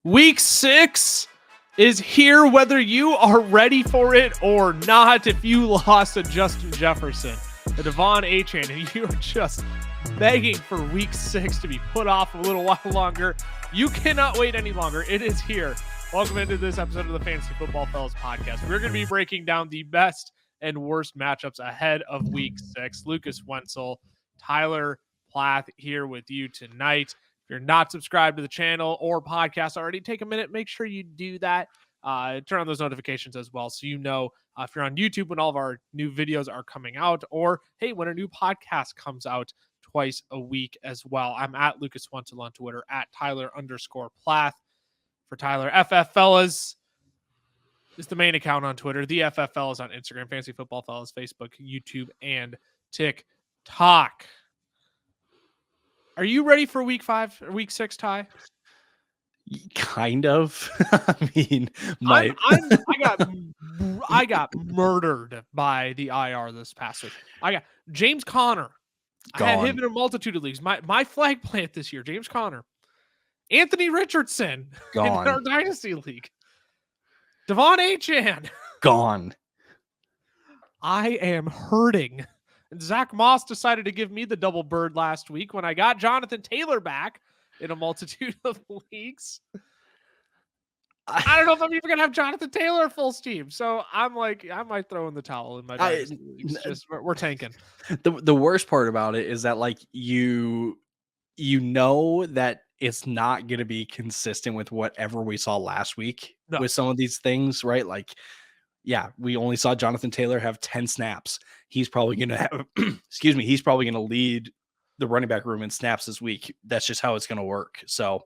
Week 6 is here, whether you are ready for it or not. If you lost a Justin Jefferson, a Devon Achane, and you are just begging for Week 6 to be put off a little while longer, you cannot wait any longer. It is here. Welcome into this episode of the Fantasy Football Fellas podcast. We're going to be breaking down the best and worst matchups ahead of Week 6. Lucas Wenzel, Tyler Plath here with you tonight. If you're not subscribed to the channel or podcast already, take a minute, make sure you do that. Turn on those notifications as well, so you know if you're on YouTube when all of our new videos are coming out, or hey, when a new podcast comes out twice a week as well. I'm at Lucas Wenzel on Twitter, at Tyler_Plath. For Tyler, FF Fellas is the main account on Twitter. The FF Fellas on Instagram, Fantasy Football Fellas, Facebook, YouTube, and TikTok. Are you ready for Week 5 or Week 6, Ty? Kind of. I mean, I got murdered by the IR this past week. I got James Conner. Gone. I had him in a multitude of leagues. My flag plant this year, James Conner. Anthony Richardson gone. In our Dynasty League. Devon Achane. Gone. I am hurting. And Zach Moss decided to give me the double bird last week when I got Jonathan Taylor back in a multitude of leagues. I don't know if I'm even going to have Jonathan Taylor full steam. So I'm like, I might throw in the towel in my Dynasty leagues. We're tanking. The worst part about it is that, like, you know that it's not going to be consistent with whatever we saw last week with some of these things, right? Like, yeah, we only saw Jonathan Taylor have 10 snaps. He's probably going to have, he's probably going to lead the running back room in snaps this week. That's just how it's going to work. So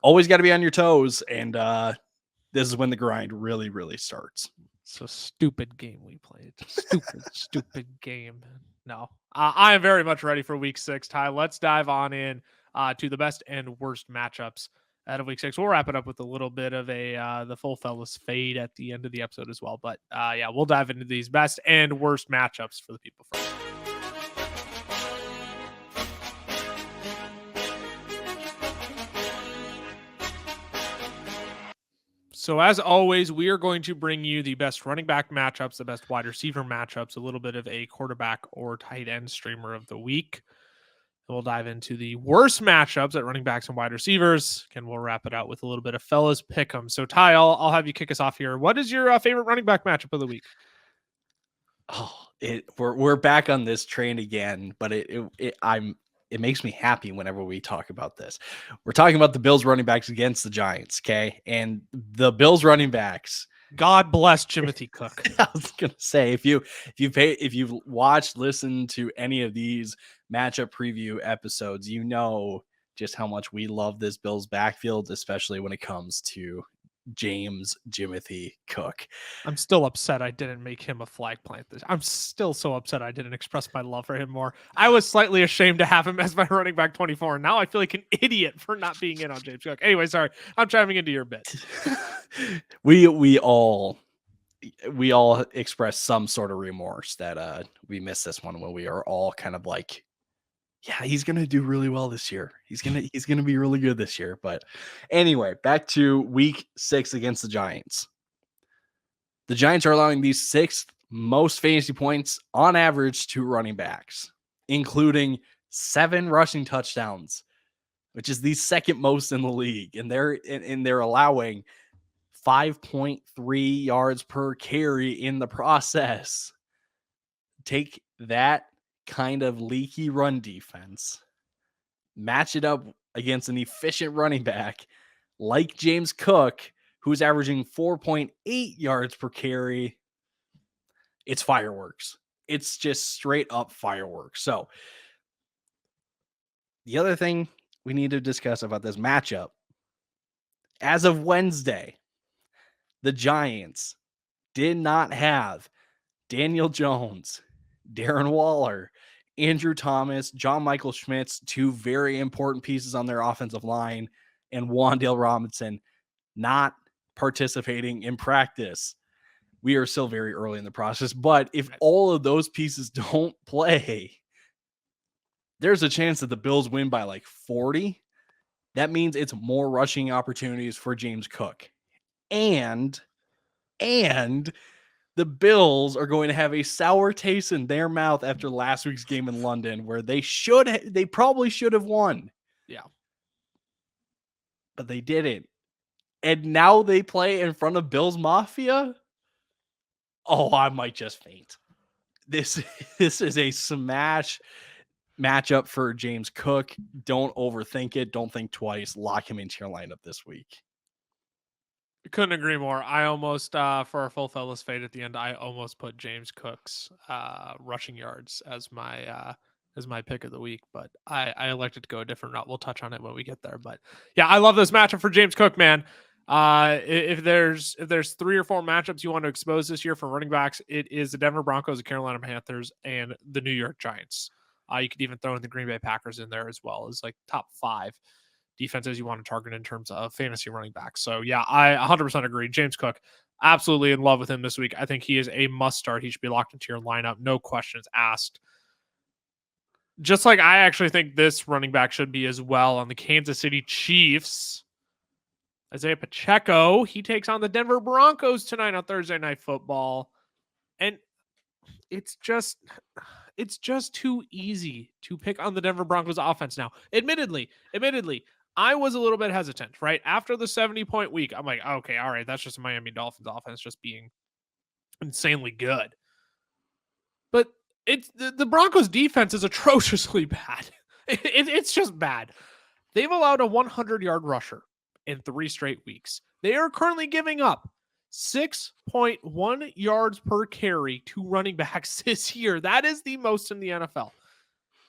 always got to be on your toes. And this is when the grind really, really starts. So stupid game we played. Stupid game. No, I am very much ready for Week 6, Ty. Let's dive on in to the best and worst matchups out of Week 6. We'll wrap it up with a little bit of the full fellas fade at the end of the episode as well. But yeah, we'll dive into these best and worst matchups for the people first. So as always, we are going to bring you the best running back matchups, the best wide receiver matchups, a little bit of a quarterback or tight end streamer of the week. We'll dive into the worst matchups at running backs and wide receivers. And we'll wrap it out with a little bit of fellas pick 'em. So Ty, I'll have you kick us off here. What is your favorite running back matchup of the week? Oh, we're back on this train again, but it makes me happy whenever we talk about this. We're talking about the Bills running backs against the Giants, okay? And the Bills running backs. God bless Timothy Cook. I was gonna say, if you've watched, listened to any of these matchup preview episodes, you know just how much we love this Bills backfield, especially when it comes to James Jimothy Cook. I'm still upset I didn't make him a flag plant. I'm still so upset I didn't express my love for him more. I was slightly ashamed to have him as my running back 24, and now I feel like an idiot for not being in on James Cook. Anyway, sorry, I'm chiming into your bit. we all expressed some sort of remorse that we missed this one when we are all kind of like, yeah, he's going to do really well this year. He's going to be really good this year. But anyway, back to Week 6 against the Giants. The Giants are allowing the 6th most fantasy points on average to running backs, including 7 rushing touchdowns, which is the second most in the league. And they're allowing 5.3 yards per carry in the process. Take that kind of leaky run defense, match it up against an efficient running back like James Cook, who's averaging 4.8 yards per carry. It's fireworks. It's just straight up fireworks. So the other thing we need to discuss about this matchup, as of Wednesday, the Giants did not have Daniel Jones, Darren Waller, Andrew Thomas, John Michael Schmitz, 2 very important pieces on their offensive line, and Wan'Dale Robinson not participating in practice. We are still very early in the process, but if all of those pieces don't play, there's a chance that the Bills win by like 40. That means it's more rushing opportunities for James Cook. And the Bills are going to have a sour taste in their mouth after last week's game in London, where they probably should have won. Yeah. But they didn't. And now they play in front of Bills Mafia. Oh, I might just faint. This is a smash matchup for James Cook. Don't overthink it. Don't think twice. Lock him into your lineup this week. Couldn't agree more. I almost, for our full fellas fade at the end, I almost put James Cook's rushing yards as my pick of the week, but I elected to go a different route. We'll touch on it when we get there. But yeah, I love this matchup for James Cook, man. If there's 3 or 4 matchups you want to expose this year for running backs, it is the Denver Broncos, the Carolina Panthers, and the New York Giants. You could even throw in the Green Bay Packers in there as well as like top 5 defenses you want to target in terms of fantasy running backs. So yeah, I 100% agree. James Cook, absolutely in love with him this week. I think he is a must start. He should be locked into your lineup. No questions asked. Just like I actually think this running back should be as well on the Kansas City Chiefs. Isaiah Pacheco, he takes on the Denver Broncos tonight on Thursday Night Football. And it's just too easy to pick on the Denver Broncos offense now. Admittedly, I was a little bit hesitant, right? After the 70-point week, I'm like, okay, all right, that's just a Miami Dolphins offense just being insanely good. But it's the Broncos defense is atrociously bad. It's just bad. They've allowed a 100-yard rusher in 3 straight weeks. They are currently giving up 6.1 yards per carry to running backs this year. That is the most in the NFL.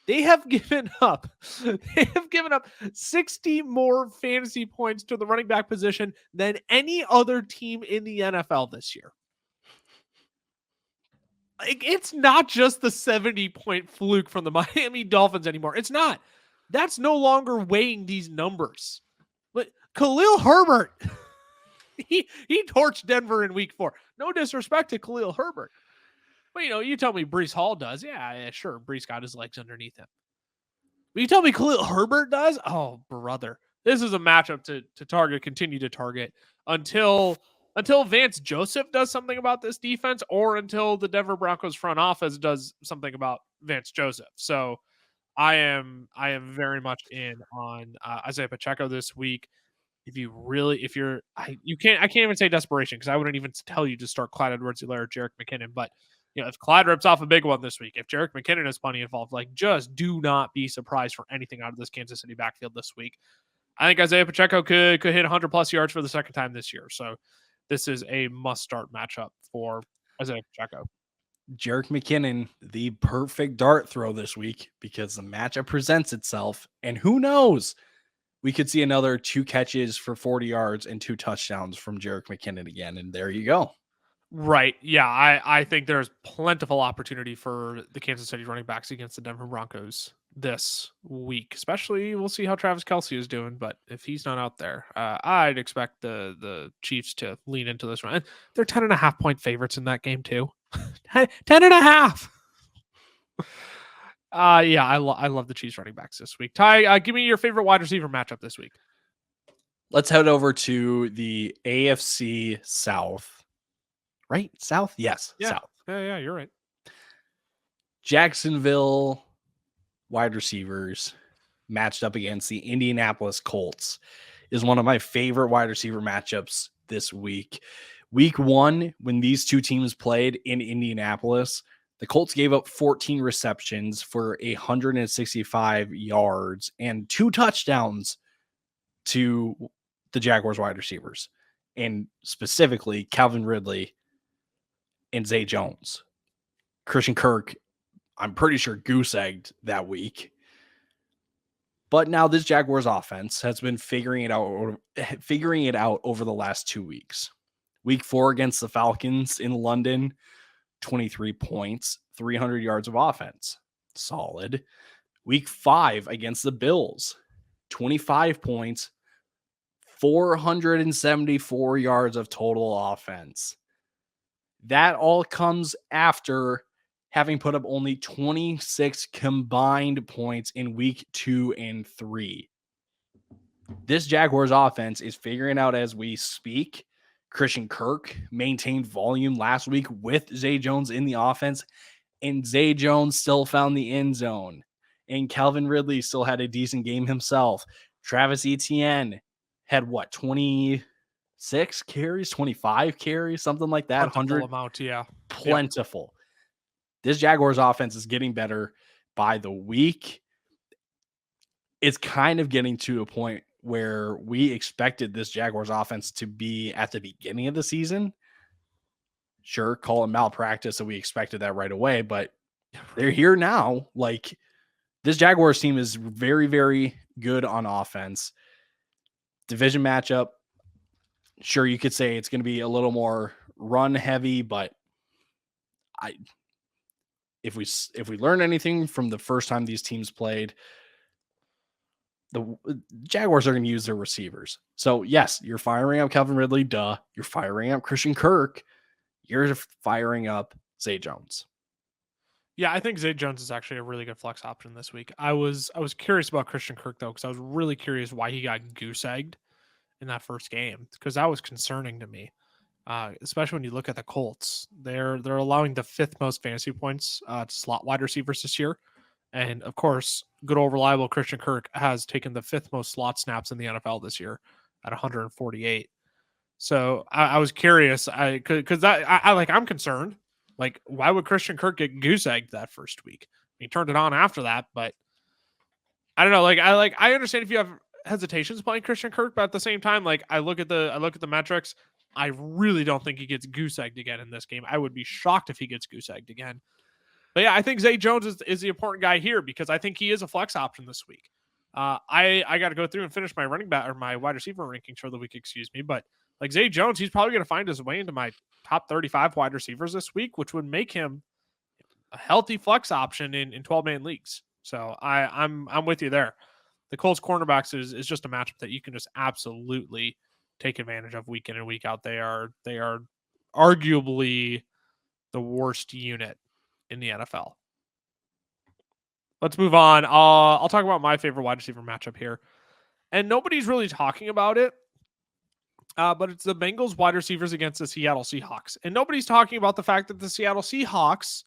They have given up 60 more fantasy points to the running back position than any other team in the NFL this year. Like, it's not just the 70-point fluke from the Miami Dolphins anymore. It's not. That's no longer weighing these numbers. But Khalil Herbert, he torched Denver in week 4. No disrespect to Khalil Herbert. But, you tell me Breece Hall does. Yeah, sure. Breece got his legs underneath him. But you tell me Khalil Herbert does? Oh, brother. This is a matchup to continue to target until Vance Joseph does something about this defense or until the Denver Broncos front office does something about Vance Joseph. So I am very much in on Isaiah Pacheco this week. I can't even say desperation because I wouldn't even tell you to start Clyde Edwards-Helaire or Jerick McKinnon. But if Clyde rips off a big one this week, if Jerick McKinnon is plenty involved, just do not be surprised for anything out of this Kansas City backfield this week. I think Isaiah Pacheco could hit 100+ yards for the second time this year. So this is a must-start matchup for Isaiah Pacheco. Jerick McKinnon, the perfect dart throw this week because the matchup presents itself. And who knows? We could see another 2 catches for 40 yards and 2 touchdowns from Jerick McKinnon again. And there you go. Right. Yeah, I think there's plentiful opportunity for the Kansas City running backs against the Denver Broncos this week. Especially, we'll see how Travis Kelce is doing. But if he's not out there, I'd expect the Chiefs to lean into this run. They're 10.5-point favorites in that game too. 10.5. Yeah, I love the Chiefs running backs this week. Ty, give me your favorite wide receiver matchup this week. Let's head over to the AFC South. Right? South? Yes. Yeah. South. Yeah, you're right. Jacksonville wide receivers matched up against the Indianapolis Colts is one of my favorite wide receiver matchups this week. Week 1, when these two teams played in Indianapolis, the Colts gave up 14 receptions for 165 yards and 2 touchdowns to the Jaguars wide receivers, and specifically Calvin Ridley and Zay Jones. Christian Kirk, I'm pretty sure goose-egged that week. But now this Jaguars offense has been figuring it out over the last 2 weeks. Week 4 against the Falcons in London, 23 points, 300 yards of offense. Solid. Week 5 against the Bills, 25 points, 474 yards of total offense. That all comes after having put up only 26 combined points in week 2 and 3. This Jaguars offense is figuring out as we speak. Christian Kirk maintained volume last week with Zay Jones in the offense, and Zay Jones still found the end zone. And Calvin Ridley still had a decent game himself. Travis Etienne had 26 carries, 25 carries, something like that. Plentiful 100 amount, yeah. plentiful. This Jaguars offense is getting better by the week. It's kind of getting to a point where we expected this Jaguars offense to be at the beginning of the season. Sure, call it malpractice, so we expected that right away, but they're here now. Like, this Jaguars team is very, very good on offense. Division matchup, sure, you could say it's going to be a little more run heavy, but if we learn anything from the first time these teams played, the Jaguars are going to use their receivers. So yes, you're firing up Calvin Ridley, duh. You're firing up Christian Kirk. You're firing up Zay Jones. Yeah, I think Zay Jones is actually a really good flex option this week. I was curious about Christian Kirk though, because I was really curious why he got goose egged in that first game, because that was concerning to me. Especially when you look at the Colts, they're allowing the 5th most fantasy points to slot wide receivers this year, and of course, good old reliable Christian Kirk has taken the 5th most slot snaps in the NFL this year at 148. So I was curious, because I'm concerned. Like, why would Christian Kirk get goose egged that first week? He turned it on after that, but I don't know. I understand if you have hesitations playing Christian Kirk, but at the same time, like, I look at the metrics. I really don't think he gets goose egged again in this game. I would be shocked if he gets goose egged again. But yeah, I think Zay Jones is the important guy here, because I think he is a flex option this week. I got to go through and finish my running back or my wide receiver rankings for the week, excuse me. But like Zay Jones, he's probably going to find his way into my top 35 wide receivers this week, which would make him a healthy flex option in 12-man leagues. So I'm with you there. The Colts cornerbacks is just a matchup that you can just absolutely take advantage of week in and week out. They are arguably the worst unit in the NFL. Let's move on. I'll talk about my favorite wide receiver matchup here. And nobody's really talking about it, but it's the Bengals wide receivers against the Seattle Seahawks. And nobody's talking about the fact that the Seattle Seahawks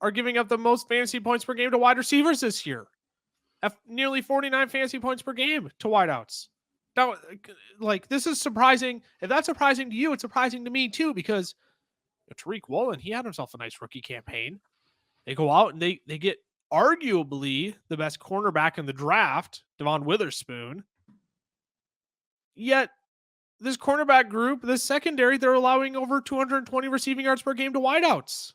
are giving up the most fantasy points per game to wide receivers this year. At nearly 49 fantasy points per game to wideouts. Now, like, this is surprising. If that's surprising to you, it's surprising to me too, because Tariq Woolen, he had himself a nice rookie campaign. They go out and they get arguably the best cornerback in the draft, Devon Witherspoon. Yet, this cornerback group, this secondary, they're allowing over 220 receiving yards per game to wideouts.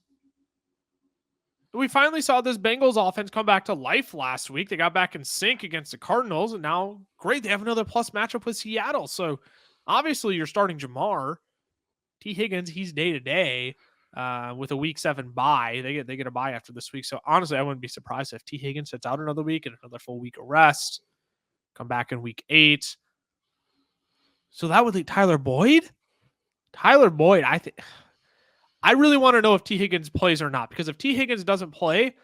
We finally saw this Bengals offense come back to life last week. They got back in sync against the Cardinals, and now, great, they have another plus matchup with Seattle. So, obviously, you're starting Jamar. T. Higgins, he's day-to-day with a Week 7 bye. They get a bye after this week. So, honestly, I wouldn't be surprised if T. Higgins sits out another week and another full week of rest. Come back in Week 8. So, that would leave Tyler Boyd? Tyler Boyd, I really want to know if T. Higgins plays or not, because if T. Higgins doesn't play,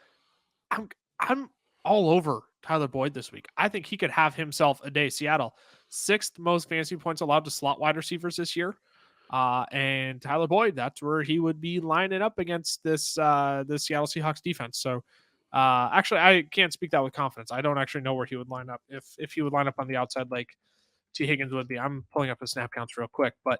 I'm all over Tyler Boyd this week. I think he could have himself a day. Seattle, 6th most fantasy points allowed to slot wide receivers this year. And Tyler Boyd, that's where he would be lining up against this Seattle Seahawks defense. So actually, I can't speak that with confidence. I don't actually know where he would line up. If he would line up on the outside like T. Higgins would be. I'm pulling up his snap counts real quick, but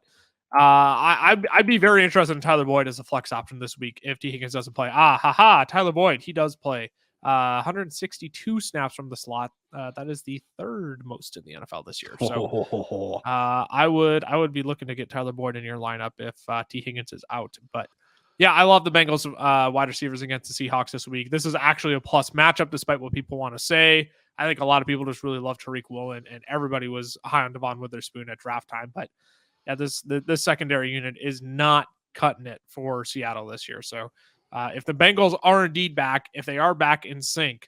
I'd be very interested in Tyler Boyd as a flex option this week if T. Higgins doesn't play. Tyler Boyd, he does play. 162 snaps from the slot. That is the 3rd most in the NFL this year. So I would be looking to get Tyler Boyd in your lineup if T. Higgins is out. But yeah, I love the Bengals wide receivers against the Seahawks this week. This is actually a plus matchup, despite what people want to say. I think a lot of people just really love Tariq Woolen, and everybody was high on Devon Witherspoon at draft time. But yeah, this secondary unit is not cutting it for Seattle this year. So if the Bengals are indeed back, if they are back in sync,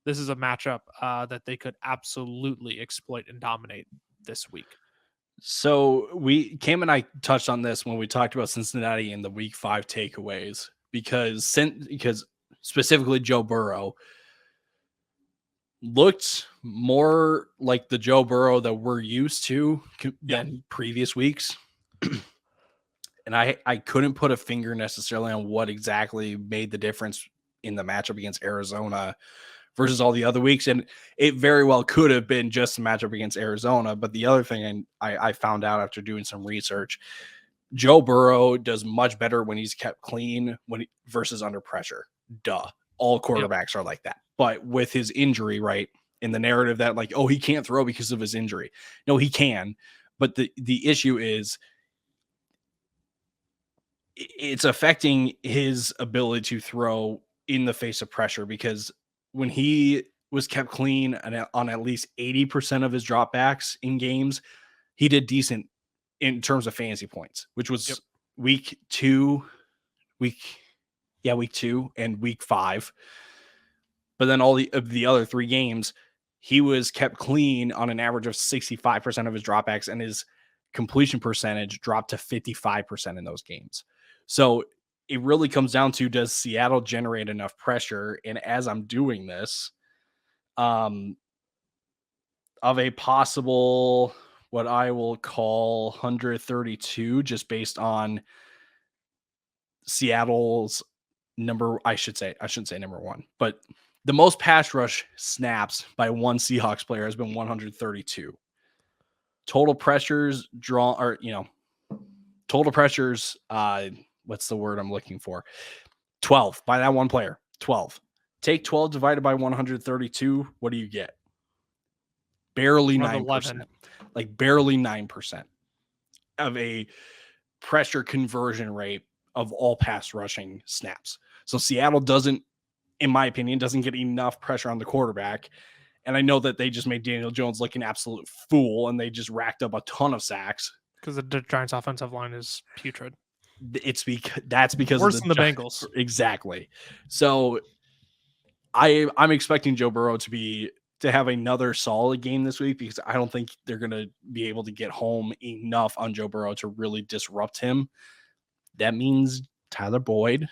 this is a matchup that they could absolutely exploit and dominate this week. So Cam and I touched on this when we talked about Cincinnati in the Week 5 takeaways, because specifically Joe Burrow, looked more like the Joe Burrow that we're used to than previous weeks. And I couldn't put a finger necessarily on what exactly made the difference in the matchup against Arizona versus all the other weeks. And it very well could have been just a matchup against Arizona. But the other thing I found out after doing some research, Joe Burrow does much better when he's kept clean versus under pressure. Duh. All quarterbacks are like that. But with his injury, right, in the narrative that like, oh, he can't throw because of his injury. No, he can. But the issue is it's affecting his ability to throw in the face of pressure, because when he was kept clean and on at least 80% of his dropbacks in games, he did decent in terms of fantasy points, which was week 2 and week 5. But then all the other 3 games, he was kept clean on an average of 65% of his dropbacks, and his completion percentage dropped to 55% in those games. So it really comes down to, does Seattle generate enough pressure? And as I'm doing this, of a possible, what I will call 132, just based on Seattle's I shouldn't say number 1, but the most pass rush snaps by one Seahawks player has been 132. Total pressures what's the word I'm looking for? 12 by that one player. 12. Take 12 divided by 132. What do you get? Barely 9%. 11. Like barely 9% of a pressure conversion rate of all pass rushing snaps. So Seattle doesn't, in my opinion, doesn't get enough pressure on the quarterback. And I know that they just made Daniel Jones look an absolute fool, and they just racked up a ton of sacks. Because the Giants' offensive line is putrid. That's because worse of than the Bengals. Exactly. So I'm expecting Joe Burrow to have another solid game this week, because I don't think they're going to be able to get home enough on Joe Burrow to really disrupt him. That means Tyler Boyd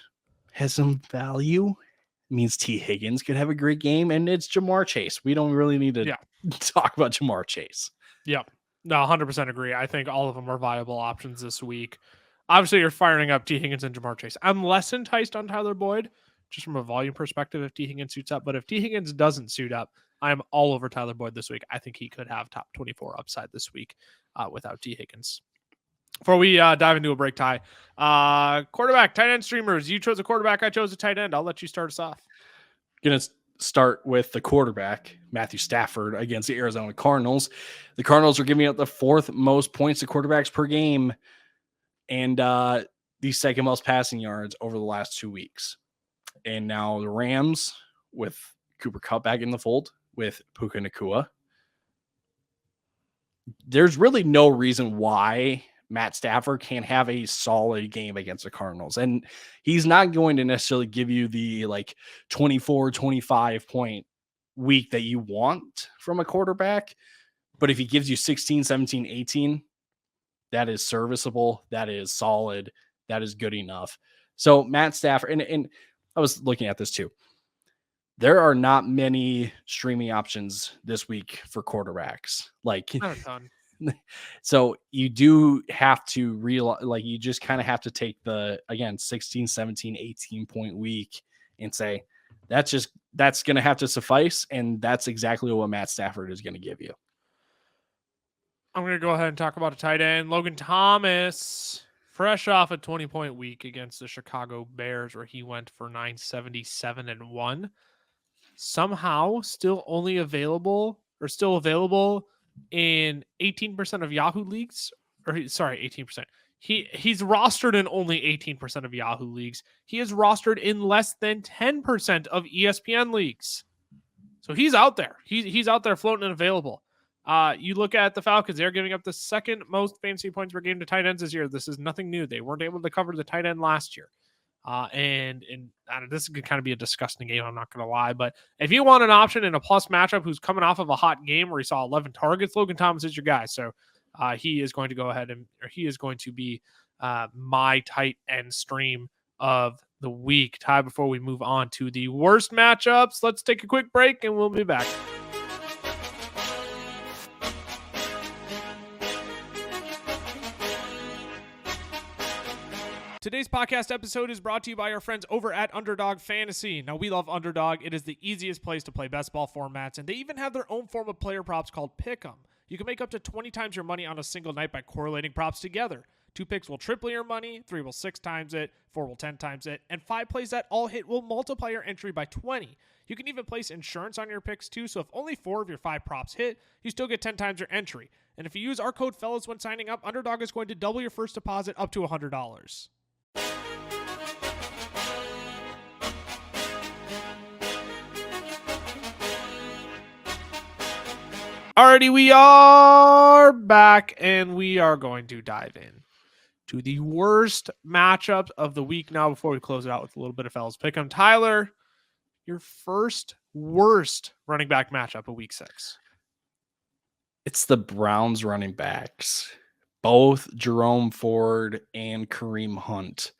has some value. It means T. Higgins could have a great game, and it's Jamar Chase. We don't really need to talk about Jamar Chase. Yep. No, 100% agree. I think all of them are viable options this week. Obviously, you're firing up T. Higgins and Jamar Chase. I'm less enticed on Tyler Boyd, just from a volume perspective, if T. Higgins suits up. But if T. Higgins doesn't suit up, I'm all over Tyler Boyd this week. I think he could have top 24 upside this week without T. Higgins. Before we dive into a break, Ty, quarterback, tight end streamers. You chose a quarterback. I chose a tight end. I'll let you start us off. Going to start with the quarterback, Matthew Stafford, against the Arizona Cardinals. The Cardinals are giving up the 4th most points to quarterbacks per game, and the 2nd most passing yards over the last 2 weeks. And now the Rams, with Cooper Kupp back in the fold with Puka Nacua, there's really no reason why Matt Stafford can't have a solid game against the Cardinals. And he's not going to necessarily give you the 24, 25 point week that you want from a quarterback. But if he gives you 16, 17, 18, that is serviceable. That is solid. That is good enough. So Matt Stafford, and I was looking at this too. There are not many streaming options this week for quarterbacks. Not a ton. So you do have to realize, you just kind of have to take the, again, 16, 17, 18 point week and say, that's going to have to suffice. And that's exactly what Matt Stafford is going to give you. I'm going to go ahead and talk about a tight end. Logan Thomas, fresh off a 20-point week against the Chicago Bears, where he went for 977-1. Somehow still available in 18% of Yahoo leagues, 18%. He's rostered in only 18% of Yahoo leagues. He is rostered in less than 10% of ESPN leagues. So he's out there. He's out there floating and available. You look at the Falcons, they're giving up the 2nd most fantasy points per game to tight ends this year. This is nothing new. They weren't able to cover the tight end last year. And this could kind of be a disgusting game, I'm not going to lie. But if you want an option in a plus matchup who's coming off of a hot game where he saw 11 targets, Logan Thomas is your guy. So he is going to be my tight end stream of the week. Ty, before we move on to the worst matchups, let's take a quick break and we'll be back. Today's podcast episode is brought to you by our friends over at Underdog Fantasy. Now, we love Underdog. It is the easiest place to play best ball formats, and they even have their own form of player props called Pick Em. You can make up to 20 times your money on a single night by correlating props together. 2 picks will triple your money, 3 will 6 times it, 4 will 10 times it, and 5 plays that all hit will multiply your entry by 20. You can even place insurance on your picks too, so if only 4 of your 5 props hit, you still get 10 times your entry. And if you use our code FELLAS when signing up, Underdog is going to double your first deposit up to $100. Alrighty, we are back, and we are going to dive in to the worst matchup of the week now before we close it out with a little bit of Fellas Pick 'em. Tyler, your first worst running back matchup of week 6. It's the Browns running backs, both Jerome Ford and Kareem Hunt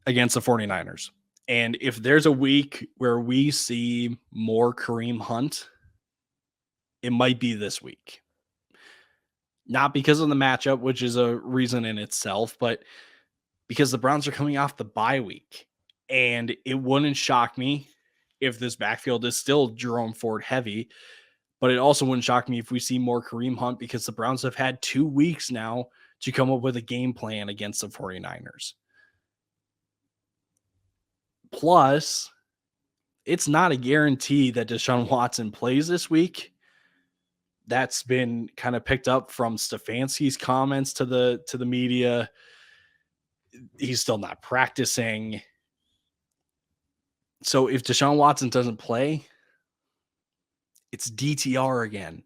against the 49ers. And if there's a week where we see more Kareem Hunt, it might be this week. Not because of the matchup, which is a reason in itself, but because the Browns are coming off the bye week. And it wouldn't shock me if this backfield is still Jerome Ford heavy, but it also wouldn't shock me if we see more Kareem Hunt because the Browns have had 2 weeks now to come up with a game plan against the 49ers. Plus, it's not a guarantee that Deshaun Watson plays this week. That's been kind of picked up from Stefanski's comments to the media. He's still not practicing. So if Deshaun Watson doesn't play, it's DTR again.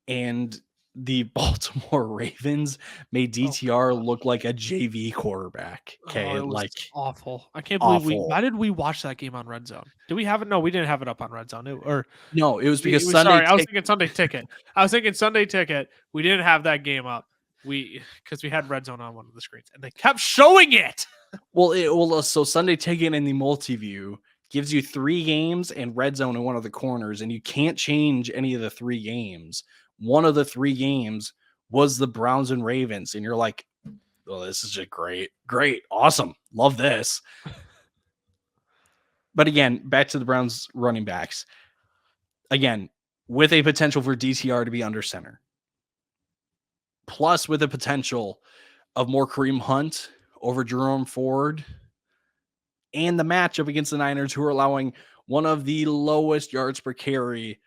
And the Baltimore Ravens made DTR look like a JV quarterback. Okay, it was like awful. I can't believe awful. why did we watch that game on Red Zone? Did we have it? No, we didn't have it up on Red Zone. No, it was because I was thinking Sunday Ticket. I was thinking Sunday Ticket. We didn't have that game up. Because we had Red Zone on one of the screens, and they kept showing it. So Sunday Ticket in the multi-view gives you 3 games and Red Zone in one of the corners, and you can't change any of the 3 games. One of the 3 games was the Browns and Ravens, and you're like, oh, this is just great, awesome, love this. But again, back to the Browns running backs. Again, with a potential for DTR to be under center. Plus with the potential of more Kareem Hunt over Jerome Ford and the matchup against the Niners, who are allowing one of the lowest yards per carry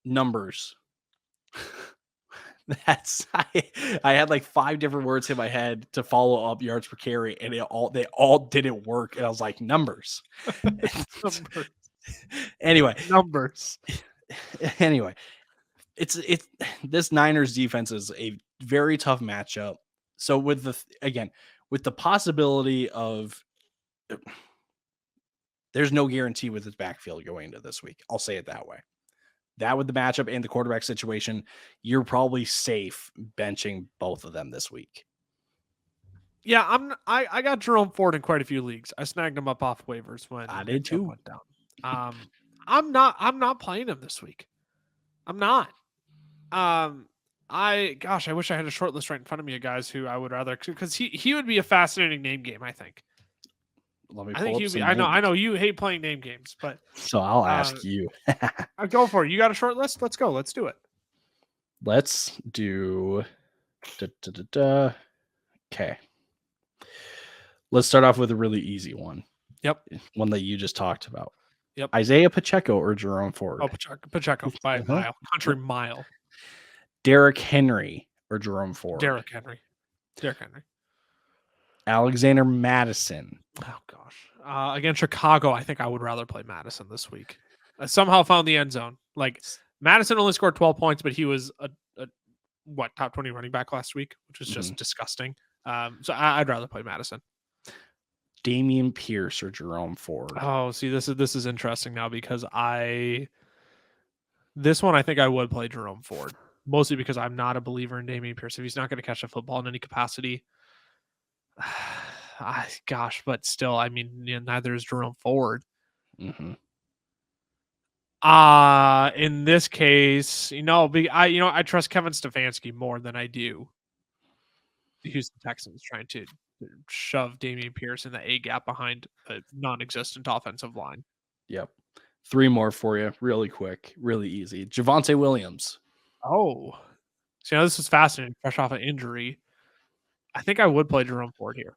numbers. I had like 5 different words in my head to follow up yards per carry, and they all didn't work. And I was like, numbers. Anyway, it's this Niners defense is a very tough matchup. So with the possibility of there's no guarantee with his backfield going into this week. I'll say it that way. That with the matchup and the quarterback situation, you're probably safe benching both of them this week. Yeah, I got Jerome Ford in quite a few leagues. I snagged him up off waivers when I did too. Went down. I'm not playing him this week. I'm not. I wish I had a short list right in front of me of guys who I would rather, because he would be a fascinating name game, I think. I know you hate playing name games, but so I'll ask you. I'll go for it. You got a short list? Let's go. Let's do it. Let's do. Okay. Let's start off with a really easy one. Yep. One that you just talked about. Yep. Isaiah Pacheco or Jerome Ford? Oh, Pacheco by a mile. Country mile. Derrick Henry or Jerome Ford? Derrick Henry. Alexander Madison. Oh, gosh. Against Chicago, I think I would rather play Madison this week. I somehow found the end zone. Like, Madison only scored 12 points, but he was a top 20 running back last week, which was just disgusting. So I'd rather play Madison. Dameon Pierce or Jerome Ford? Oh, see, this is interesting now because this one I think I would play Jerome Ford, mostly because I'm not a believer in Dameon Pierce. If he's not going to catch a football in any capacity, but still, I mean, neither is Jerome Ford. Mm-hmm. In this case, I trust Kevin Stefanski more than I do the Houston Texans trying to shove Dameon Pierce in the A gap behind a non-existent offensive line. Yep. 3 more for you, really quick, really easy. Javonte Williams. Oh, so this is fascinating. Fresh off an injury, I think I would play Jerome Ford here.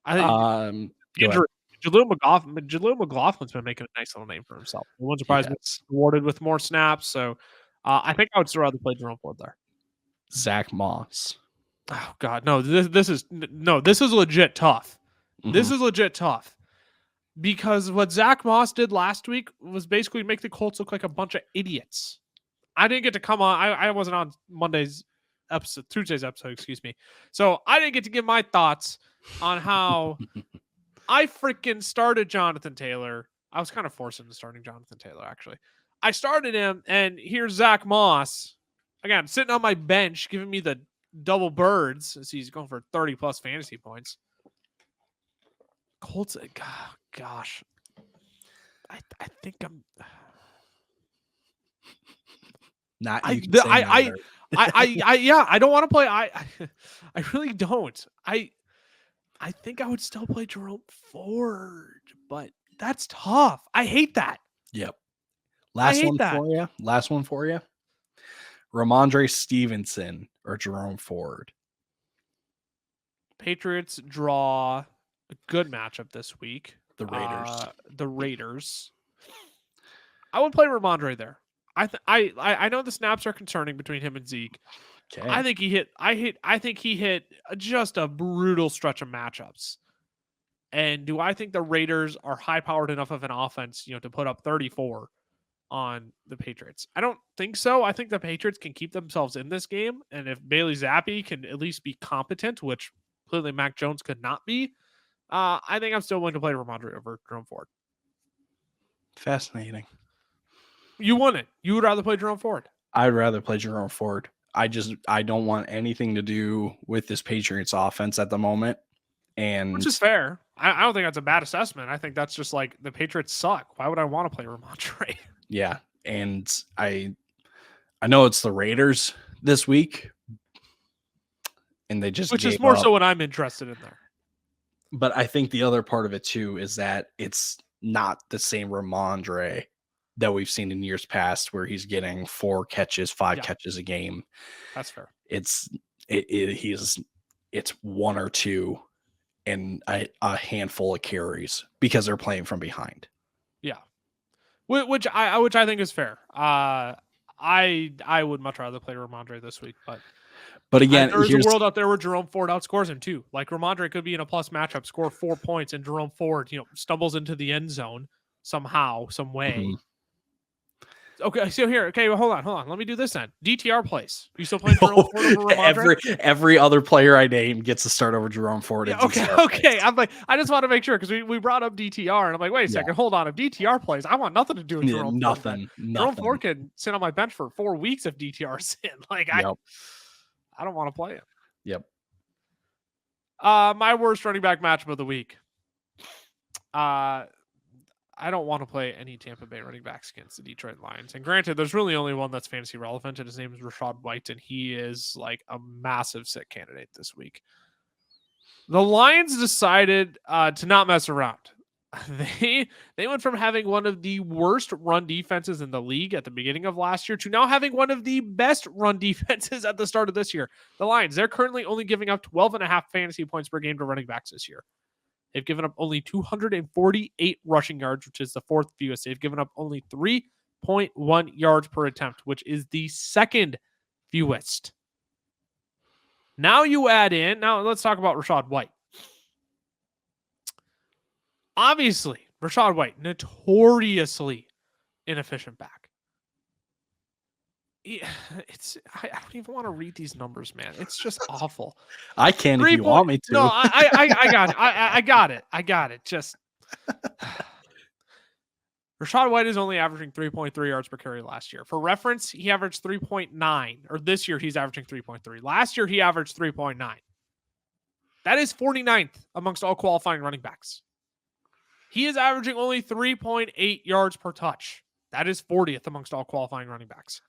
I think injury. Jaleel McLaughlin's been making a nice little name for himself. No one surprised me. Rewarded with more snaps, so I think I would still rather play Jerome Ford there. Zach Moss. Oh God, no! This is legit tough. Mm-hmm. This is legit tough because what Zach Moss did last week was basically make the Colts look like a bunch of idiots. I didn't get to come on. I wasn't on Tuesday's episode, excuse me. So I didn't get to give my thoughts on how I freaking started Jonathan Taylor. I was kind of forced into starting Jonathan Taylor, actually. I started him, and here's Zach Moss. Again, sitting on my bench, giving me the double birds as he's going for 30-plus fantasy points. Colts, gosh. I think I'm... Not I don't want to play. I really don't. I think I would still play Jerome Ford, but that's tough. I hate that. Yep. Last one for you. Ramondre Stevenson or Jerome Ford. Patriots draw a good matchup this week. The Raiders. I would play Ramondre there. I know the snaps are concerning between him and Zeke. Okay. I think he hit just a brutal stretch of matchups. And do I think the Raiders are high-powered enough of an offense, to put up 34 on the Patriots? I don't think so. I think the Patriots can keep themselves in this game, and if Bailey Zappi can at least be competent, which clearly Mac Jones could not be, I think I'm still willing to play Ramondre over Jerome Ford. Fascinating. You wouldn't. You would rather play Jerome Ford. I'd rather play Jerome Ford. I don't want anything to do with this Patriots offense at the moment. Which is fair. I don't think that's a bad assessment. I think that's just like the Patriots suck. Why would I want to play Ramondre? Yeah. And I know it's the Raiders this week. And they just Which is more so what I'm interested in there. But I think the other part of it too is that it's not the same Ramondre that we've seen in years past where he's getting 4 catches, 5 catches a game. That's fair. It's 1 or 2 and a handful of carries because they're playing from behind. Yeah. Which I think is fair. I would much rather play Ramondre this week, but again, there's a world out there where Jerome Ford outscores him too. Like Ramondre could be in a plus matchup, score 4 points, and Jerome Ford, stumbles into the end zone somehow, some way. Mm-hmm. Okay, so here. Okay, well, hold on. Let me do this then. DTR plays. You still playing Jerome Ford over Ramondre? Every other player I name gets to start over Jerome Ford. Yeah, okay. I'm like, I just want to make sure because we brought up DTR, and I'm like, wait a second, hold on. If DTR plays, I want nothing to do with Jerome Ford. Nothing. Jerome Ford can sit on my bench for 4 weeks if DTR's in. Like, I don't want to play him. Yep. My worst running back matchup of the week. I don't want to play any Tampa Bay running backs against the Detroit Lions. And granted, there's really only one that's fantasy relevant, and his name is Rachaad White, and he is like a massive sit candidate this week. The Lions decided to not mess around. They went from having one of the worst run defenses in the league at the beginning of last year to now having one of the best run defenses at the start of this year. The Lions, they're currently only giving up 12.5 fantasy points per game to running backs this year. They've given up only 248 rushing yards, which is the 4th fewest. They've given up only 3.1 yards per attempt, which is the 2nd fewest. Now let's talk about Rachaad White. Obviously, Rachaad White, notoriously inefficient back. I don't even want to read these numbers, man. It's just awful. I can if you want me to. No, I got it. I got it. Just Rachaad White is only averaging 3.3 yards per carry last year. For reference, he averaged 3.9, or this year he's averaging 3.3. Last year he averaged 3.9. That is 49th amongst all qualifying running backs. He is averaging only 3.8 yards per touch. That is 40th amongst all qualifying running backs.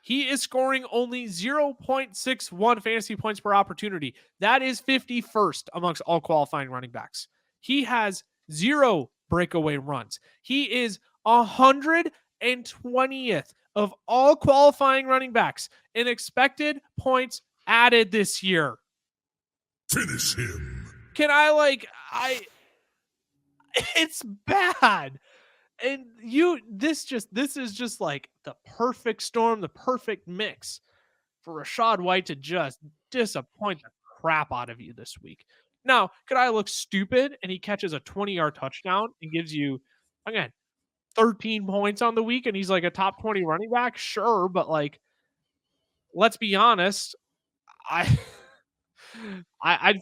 He is scoring only 0.61 fantasy points per opportunity. That is 51st amongst all qualifying running backs. He has 0 breakaway runs. He is 120th of all qualifying running backs in expected points added this year. Finish him. Can it's bad. And this is just like the perfect storm, the perfect mix for Rachaad White to just disappoint the crap out of you this week. Now, could I look stupid and he catches a 20-yard touchdown and gives you, again, 13 points on the week and he's like a top 20 running back? Sure, but like, let's be honest, I'd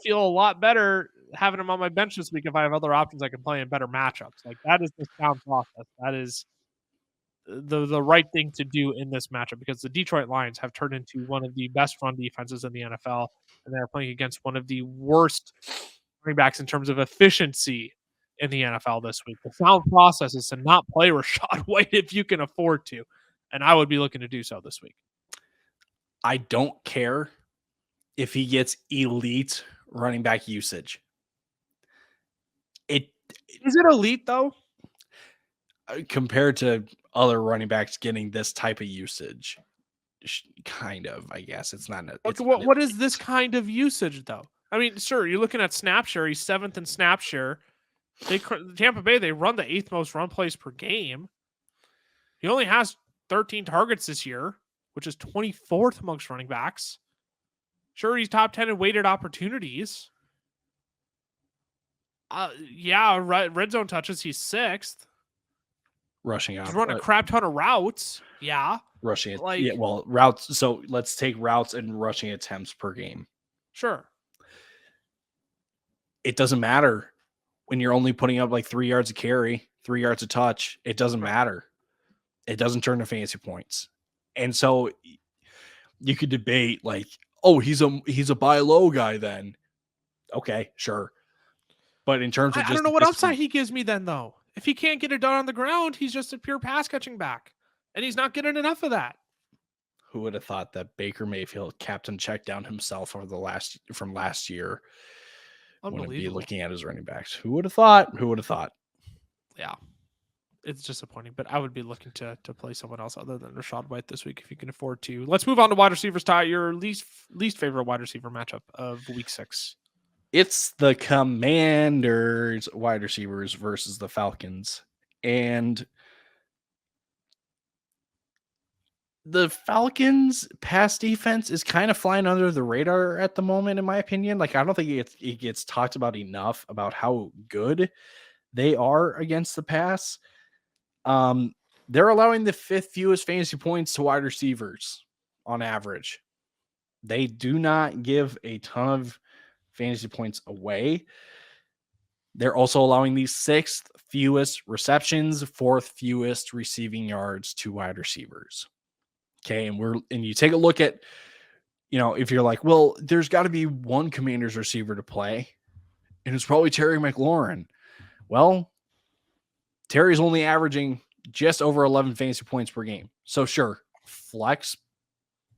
feel a lot better having him on my bench this week if I have other options I can play in better matchups. Like, that is the sound process. That is the right thing to do in this matchup, because the Detroit Lions have turned into one of the best run defenses in the NFL, and they're playing against one of the worst running backs in terms of efficiency in the NFL this week. The sound process is to not play Rachaad White if you can afford to, and I would be looking to do so this week. I don't care if he gets elite running back usage. Is it elite though? Compared to other running backs getting this type of usage, kind of, I guess. It's not. What is this kind of usage though? I mean, sure, you're looking at snap share. He's 7th in snap share. Tampa Bay, they run the 8th most run plays per game. He only has 13 targets this year, which is 24th amongst running backs. Sure, he's top 10 in weighted opportunities. Red zone touches, he's 6th. Rushing out. He's running a crap ton of routes. Yeah. Rushing it. Routes. So let's take routes and rushing attempts per game. Sure. It doesn't matter when you're only putting up like 3 yards of carry, 3 yards of touch. It doesn't matter. It doesn't turn to fantasy points. And so you could debate like, oh, he's a buy low guy then. Okay, sure. But in terms of I don't know what upside he gives me then, though. If he can't get it done on the ground, he's just a pure pass catching back. And he's not getting enough of that. Who would have thought that Baker Mayfield captain checked down himself from last year? Wouldn't be looking at his running backs. Who would have thought? Yeah. It's disappointing, but I would be looking to play someone else other than Rachaad White this week if you can afford to. Let's move on to wide receivers. Ty, your least favorite wide receiver matchup of week 6. It's the Commanders wide receivers versus the Falcons. And the Falcons pass defense is kind of flying under the radar at the moment, in my opinion. Like, I don't think it gets talked about enough about how good they are against the pass. They're allowing the 5th fewest fantasy points to wide receivers on average. They do not give a ton of fantasy points away. They're also allowing the 6th fewest receptions, 4th fewest receiving yards to wide receivers. Okay. And you take a look at, if you're like, well, there's got to be one Commanders receiver to play, and it's probably Terry McLaurin. Well, Terry's only averaging just over 11 fantasy points per game. So sure, flex,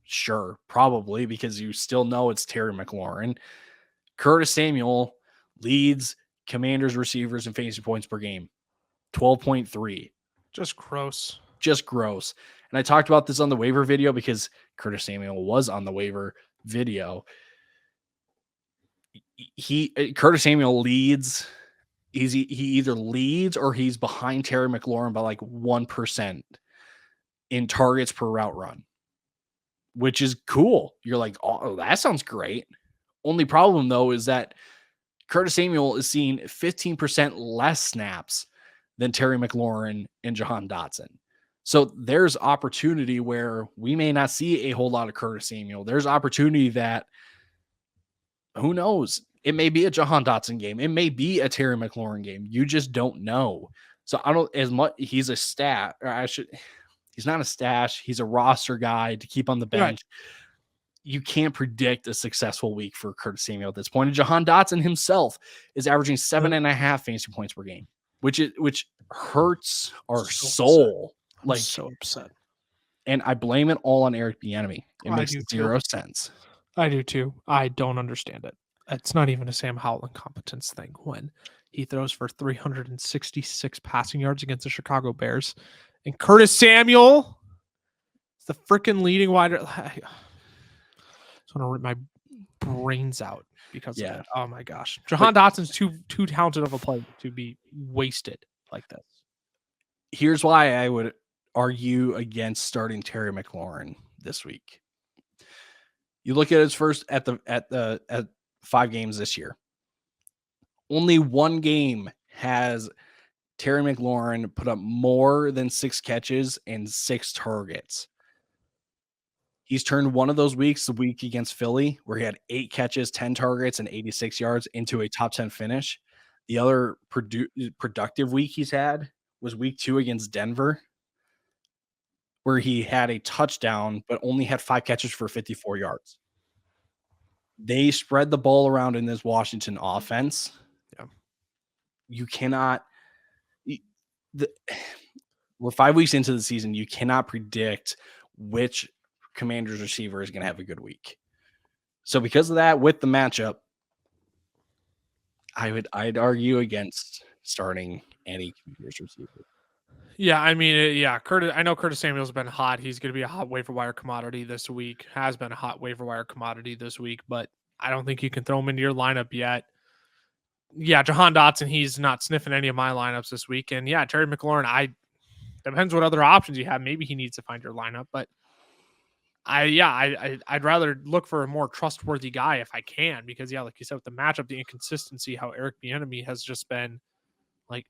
sure, probably, because you still know it's Terry McLaurin. Curtis Samuel leads Commanders receivers in fantasy points per game, 12.3. Just gross. And I talked about this on the waiver video because Curtis Samuel was on the waiver video. Curtis Samuel leads. He either leads or he's behind Terry McLaurin by like 1% in targets per route run, which is cool. You're like, oh, that sounds great. Only problem, though, is that Curtis Samuel is seeing 15% less snaps than Terry McLaurin and Jahan Dotson. So there's opportunity where we may not see a whole lot of Curtis Samuel. There's opportunity that, who knows? It may be a Jahan Dotson game. It may be a Terry McLaurin game. You just don't know. So I don't, as much, he's a stat, or he's not a stash. He's a roster guy to keep on the bench. Right. You can't predict a successful week for Curtis Samuel at this point. And Jahan Dotson himself is averaging 7.5 fantasy points per game, which hurts our soul. I'm so upset. And I blame it all on Eric Bieniemy. It I makes do too. zero sense. I do too. I don't understand it. It's not even a Sam Howell incompetence thing when he throws for 366 passing yards against the Chicago Bears. And Curtis Samuel is the freaking leading wide. I just want to rip my brains out because of it. Oh my gosh. Jahan Dotson's too talented of a player to be wasted like this. Here's why I would argue against starting Terry McLaurin this week. You look at his first at 5 games this year. Only one game has Terry McLaurin put up more than 6 catches and 6 targets. He's turned one of those weeks, the week against Philly, where he had 8 catches, 10 targets, and 86 yards, into a top 10 finish. The other productive week he's had was week 2 against Denver, where he had a touchdown, but only had 5 catches for 54 yards. They spread the ball around in this Washington offense. Yeah. You cannot we're 5 weeks into the season. You cannot predict which Commanders receiver is going to have a good week. So because of that, with the matchup, I'd argue against starting any Commanders receiver. Yeah, I mean, Curtis. I know Curtis Samuel's been hot. He's going to be a hot waiver wire commodity this week. Has been a hot waiver wire commodity this week, but I don't think you can throw him into your lineup yet. Yeah, Jahan Dotson, he's not sniffing any of my lineups this week. And yeah, Terry McLaurin, depends what other options you have. Maybe he needs to find your lineup, but I'd rather look for a more trustworthy guy if I can, because like you said, with the matchup, the inconsistency, how Eric Bieniemy has just been like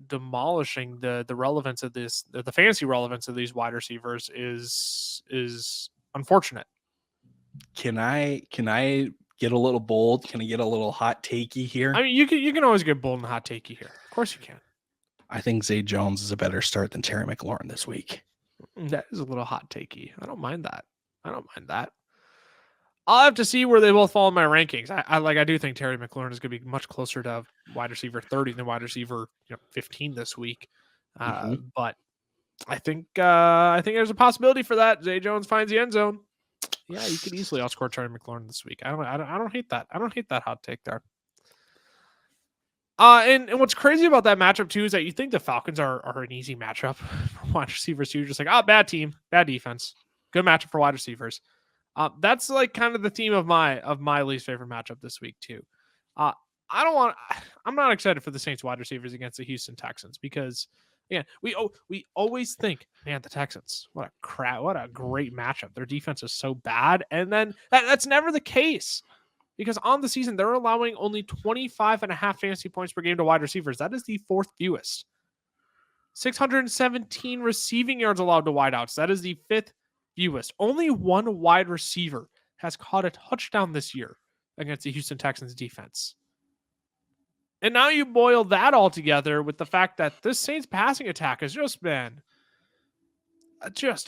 demolishing the relevance of this, the fantasy relevance of these wide receivers is unfortunate. Can I get a little bold? Can I get a little hot takey here? I mean, you can always get bold and hot takey here. Of course you can. I think Zay Jones is a better start than Terry McLaurin this week. That is a little hot takey. I don't mind that. I'll have to see where they both fall in my rankings. I do think Terry McLaurin is going to be much closer to wide receiver 30 than wide receiver 15 this week. But I think there's a possibility for that. Zay Jones finds the end zone. Yeah, you could easily outscore Terry McLaurin this week. I don't hate that. I don't hate that hot take there. And what's crazy about that matchup too is that you think the Falcons are an easy matchup for wide receivers too. You're just like, bad team, bad defense, good matchup for wide receivers. That's like kind of the theme of my least favorite matchup this week too. I'm not excited for the Saints wide receivers against the Houston Texans because we always think, man, the Texans, what a great matchup. Their defense is so bad, and then that's never the case. Because on the season, they're allowing only 25.5 fantasy points per game to wide receivers. That is the 4th fewest. 617 receiving yards allowed to wideouts. That is the 5th fewest. Only one wide receiver has caught a touchdown this year against the Houston Texans defense. And now you boil that all together with the fact that this Saints passing attack has just been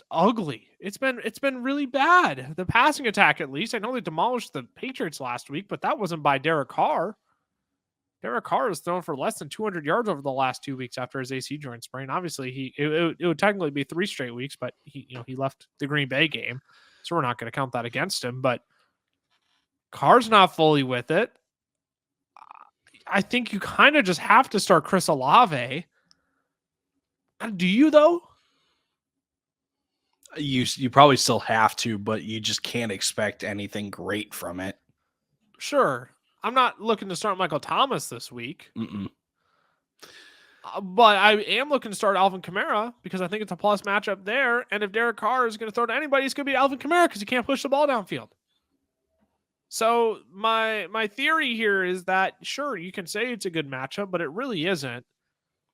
ugly. It's been really bad. The passing attack, at least. I know they demolished the Patriots last week, but that wasn't by Derek Carr. Derek Carr has thrown for less than 200 yards over the last 2 weeks after his AC joint sprain. Obviously, it would technically be 3 straight weeks, but he left the Green Bay game, so we're not going to count that against him. But Carr's not fully with it. I think you kind of just have to start Chris Olave. Do you though? You probably still have to, but you just can't expect anything great from it. Sure. I'm not looking to start Michael Thomas this week. But I am looking to start Alvin Kamara because I think it's a plus matchup there. And if Derek Carr is going to throw to anybody, it's going to be Alvin Kamara because he can't push the ball downfield. So my theory here is that, sure, you can say it's a good matchup, but it really isn't.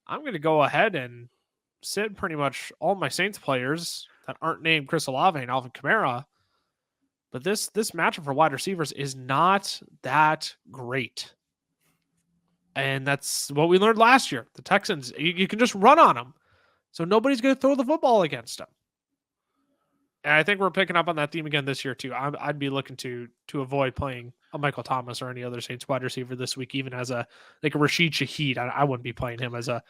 I'm going to go ahead and sit pretty much all my Saints players that aren't named Chris Olave and Alvin Kamara. But this matchup for wide receivers is not that great. And that's what we learned last year. The Texans, you can just run on them. So nobody's going to throw the football against them. And I think we're picking up on that theme again this year too. I'd be looking to avoid playing a Michael Thomas or any other Saints wide receiver this week, even as a Rashid Shaheed. I wouldn't be playing him as a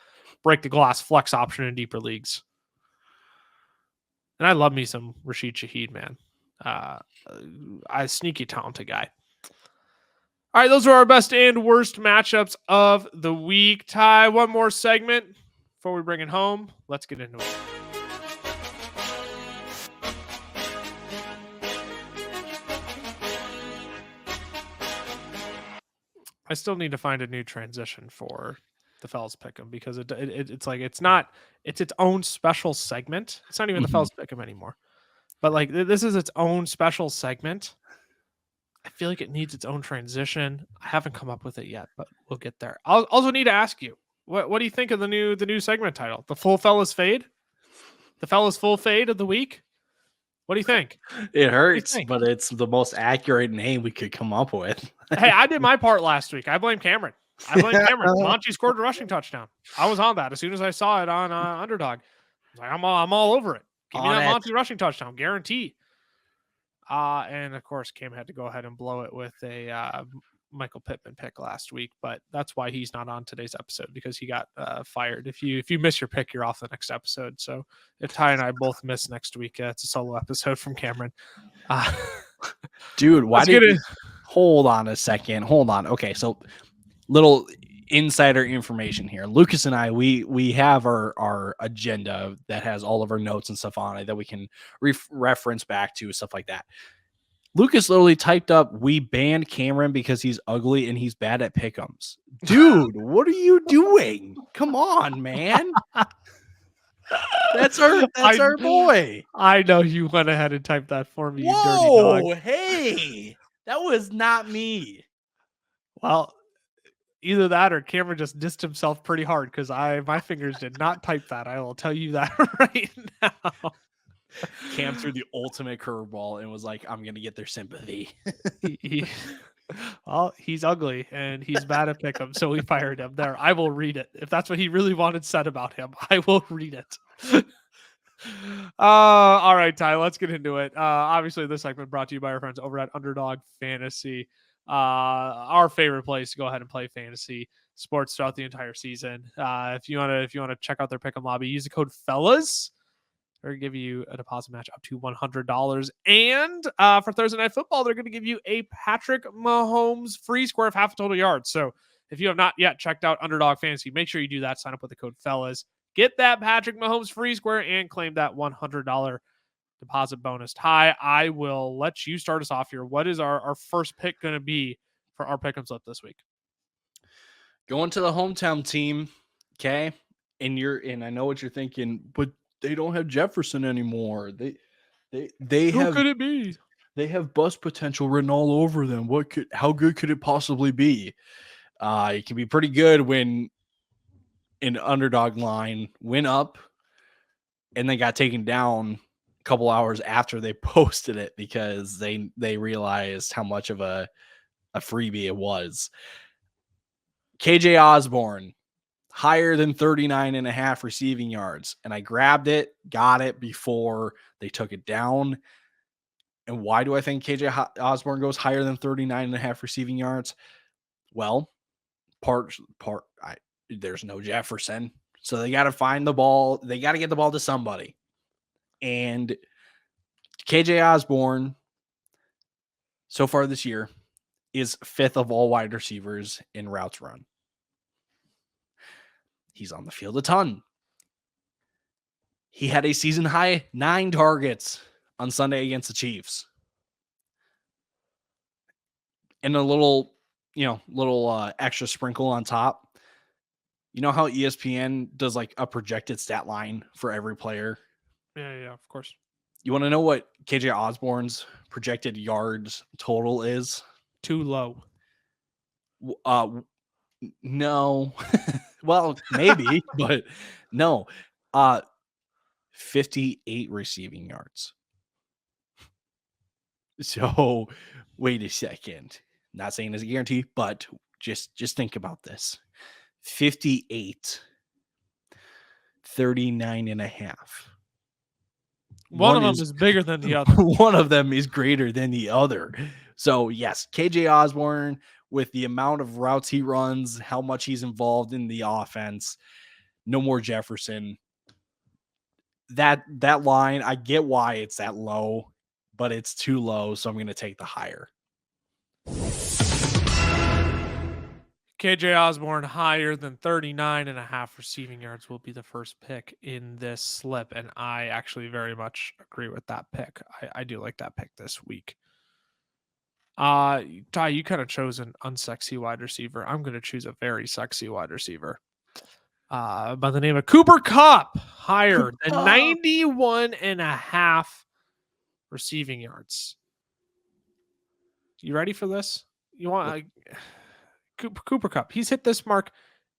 break the glass flex option in deeper leagues. And I love me some Rashid Shaheed, man. I sneaky talented guy. All right, those are our best and worst matchups of the week. Ty, one more segment before we bring it home. Let's get into it. I still need to find a new transition for the fellas pick'em because it's like it's its own special segment. It's not even the fellas pick'em anymore, but like this is its own special segment. I feel like it needs its own transition. I haven't come up with it yet, but we'll get there. I'll also need to ask you, what do you think of the new segment title? The full fellas fade? The fellas full fade of the week? What do you think? It hurts, but it's the most accurate name we could come up with. Hey, I did my part last week. I blame Cameron. Monty scored a rushing touchdown. I was on that as soon as I saw it on Underdog. I was like, I'm all over it. Give me that Monty rushing touchdown, guarantee. And of course, Cam had to go ahead and blow it with a Michael Pittman pick last week, but that's why he's not on today's episode because he got fired. If you miss your pick, you're off the next episode. So if Ty and I both miss next week, it's a solo episode from Cameron. Dude, why did you hold on a second? Hold on. Okay, so little insider information here. Lucas and I, we have our agenda that has all of our notes and stuff on it that we can reference back to, stuff like that. Lucas literally typed up, "We banned Cameron because he's ugly and he's bad at pick'ems." Dude, what are you doing? Come on, man. That's our boy. I know you went ahead and typed that for me. Whoa, you dirty dog. Hey, that was not me. Well, either that or Cameron just dissed himself pretty hard because my fingers did not type that. I will tell you that right now. Cam threw the ultimate curveball and was like, "I'm gonna get their sympathy." Well, he's ugly and he's bad at pick'em, so we fired him. There, I will read it. If that's what he really wanted said about him, I will read it. All right, Ty, let's get into it. Obviously, this segment brought to you by our friends over at Underdog Fantasy. Our favorite place to go ahead and play fantasy sports throughout the entire season. If you want to check out their pick'em lobby, use the code FELLAS. They're going to give you a deposit match up to $100. And for Thursday Night Football, they're going to give you a Patrick Mahomes free square of half a total yards. So if you have not yet checked out Underdog Fantasy, make sure you do that. Sign up with the code FELLAS. Get that Patrick Mahomes free square and claim that $100 deposit bonus. Ty, I will let you start us off here. What is our first pick going to be for our pick 'em slip this week? Going to the hometown team, okay? And I know what you're thinking, but they don't have Jefferson anymore. They Who have, could it be? They have bust potential written all over them. How good could it possibly be? It can be pretty good when an underdog line went up and then got taken down a couple hours after they posted it because they realized how much of a freebie it was. KJ Osborne, higher than 39.5 receiving yards. And I grabbed it, got it before they took it down. And why do I think KJ Osborne goes higher than 39.5 receiving yards? Well, there's no Jefferson. So they got to find the ball. They got to get the ball to somebody. And KJ Osborne, so far this year, is 5th of all wide receivers in routes run. He's on the field a ton. He had a season high 9 targets on Sunday against the Chiefs. And a little extra sprinkle on top. You know how ESPN does like a projected stat line for every player? Yeah, of course. You want to know what KJ Osborne's projected yards total is? Too low. No. Well, maybe, but no. 58 receiving yards. So, wait a second. Not saying it's a guarantee, but just think about this. 58, 39.5. One of them is bigger than the other. One of them is greater than the other. So, yes, KJ Osborne, with the amount of routes he runs, how much he's involved in the offense, no more Jefferson. that line, I get why it's that low, but it's too low, so I'm going to take the higher. KJ Osborne higher than 39.5 receiving yards will be the first pick in this slip. And I actually very much agree with that pick. I do like that pick this week. Ty, you kind of chose an unsexy wide receiver. I'm going to choose a very sexy wide receiver. By the name of Cooper Kupp, higher than 91.5 receiving yards. You ready for this? You want Cooper Kupp? He's hit this mark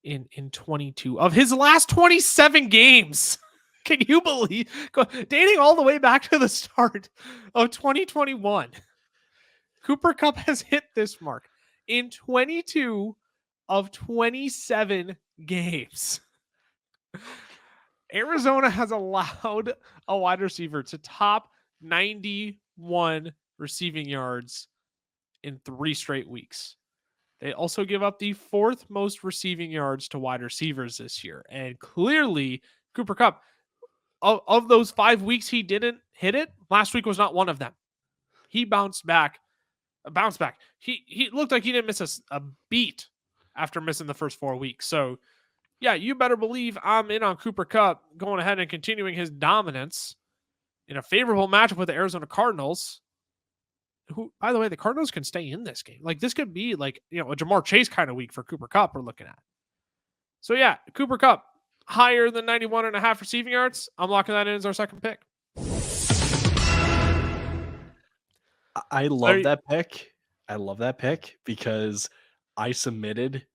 in 22 of his last 27 games. Can you believe? Dating all the way back to the start of 2021, Cooper Kupp has hit this mark in 22 of 27 games. Arizona has allowed a wide receiver to top 91 receiving yards in 3 straight weeks. They also give up the 4th most receiving yards to wide receivers this year. And clearly, Cooper Kupp, of those 5 weeks he didn't hit it, last week was not one of them. He bounced back. He looked like he didn't miss a beat after missing the first 4 weeks. So, yeah, you better believe I'm in on Cooper Kupp going ahead and continuing his dominance in a favorable matchup with the Arizona Cardinals. Who, by the way, the Cardinals can stay in this game. Like, this could be like, a Jamar Chase kind of week for Cooper Kupp we're looking at. So, yeah, Cooper Kupp, higher than 91.5 receiving yards. I'm locking that in as our second pick. I love that pick. I love that pick because I submitted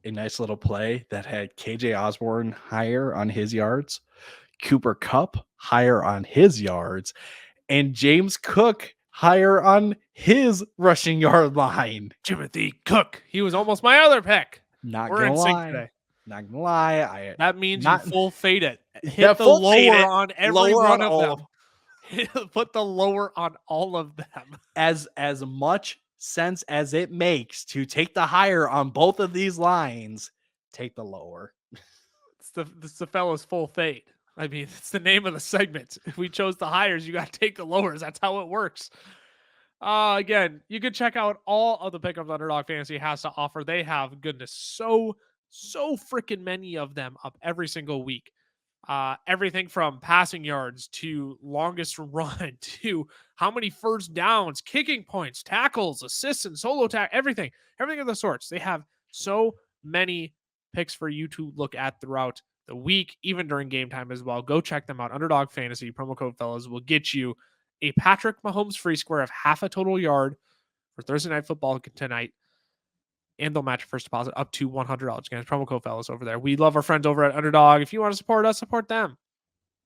a nice little play that had KJ Osborne higher on his yards, Cooper Kupp higher on his yards, and James Cook higher on his rushing yard line. Timothy Cook. He was almost my other pick. Not We're gonna in sync lie. today. Not gonna lie. That means you full fade it. Hit Yeah, the full fade lower it. on every Lower one on of all them. Put the lower on all of them. As much sense as it makes to take the higher on both of these lines, take the lower. It's the fella's full fade. I mean, it's the name of the segment. If we chose the higher, you got to take the lowers. That's how it works. Again, you can check out all of the pickups Underdog Fantasy has to offer. They have, goodness, so freaking many of them up every single week. Everything from passing yards to longest run to how many first downs, kicking points, tackles, assists, and solo everything of the sorts. They have so many picks for you to look at throughout the week, even during game time as well. Go check them out. Underdog Fantasy, promo code fellas, will get you a Patrick Mahomes free square of half a total yard for Thursday Night Football tonight. And they'll match your first deposit up to $100. Again, promo code fellas over there. We love our friends over at Underdog. If you want to support us, support them.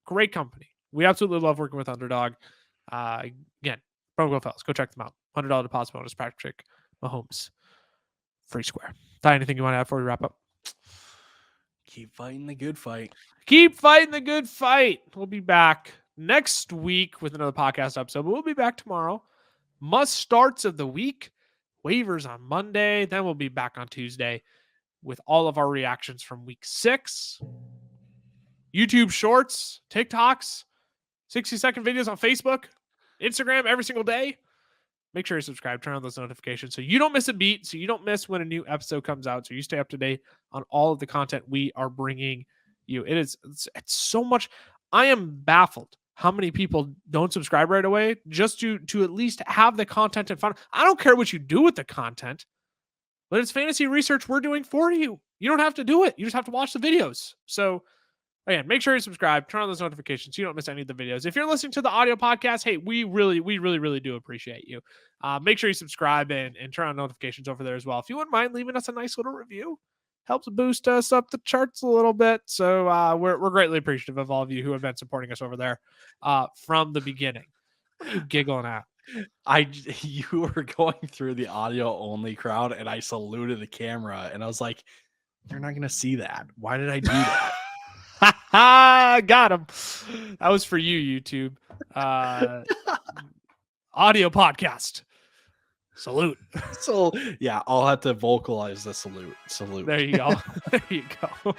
Great company. We absolutely love working with Underdog. Again, promo code fellas. Go check them out. $100 deposit bonus, Patrick Mahomes free square. Ty, anything you want to add before we wrap up? Keep fighting the good fight. Keep fighting the good fight. We'll be back next week with another podcast episode, but we'll be back tomorrow. Must starts of the week. Waivers on Monday. Then we'll be back on Tuesday with all of our reactions from week 6. YouTube shorts, TikToks, 60-second videos on Facebook, Instagram every single day. Make sure you subscribe, turn on those notifications so you don't miss a beat, so you don't miss when a new episode comes out, so you stay up to date on all of the content we are bringing you. It's so much. I am baffled how many people don't subscribe right away just to at least have the content in front. I don't care what you do with the content, but it's fantasy research we're doing for you. You don't have to do it. You just have to watch the videos. So again, make sure you subscribe, turn on those notifications so you don't miss any of the videos. If you're listening to the audio podcast, hey, we really do appreciate you. Make sure you subscribe and turn on notifications over there as well. If you wouldn't mind leaving us a nice little review, helps boost us up the charts a little bit. So we're greatly appreciative of all of you who have been supporting us over there from the beginning. What are you giggling at? You were going through the audio only crowd and I saluted the camera and I was like, they're not going to see that. Why did I do that? Got him. That was for you, YouTube. Audio podcast. Salute. So yeah, I'll have to vocalize the salute. There you go. There you go.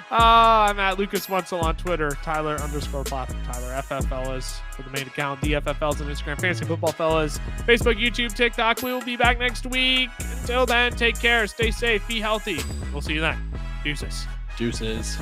I'm at Lucas Wentzel on Twitter. Tyler_Pop. Tyler FF Fellas for the main account. DFFLs on Instagram. Fantasy Football Fellas. Facebook, YouTube, TikTok. We will be back next week. Until then, take care. Stay safe. Be healthy. We'll see you then. Deuces. Deuces.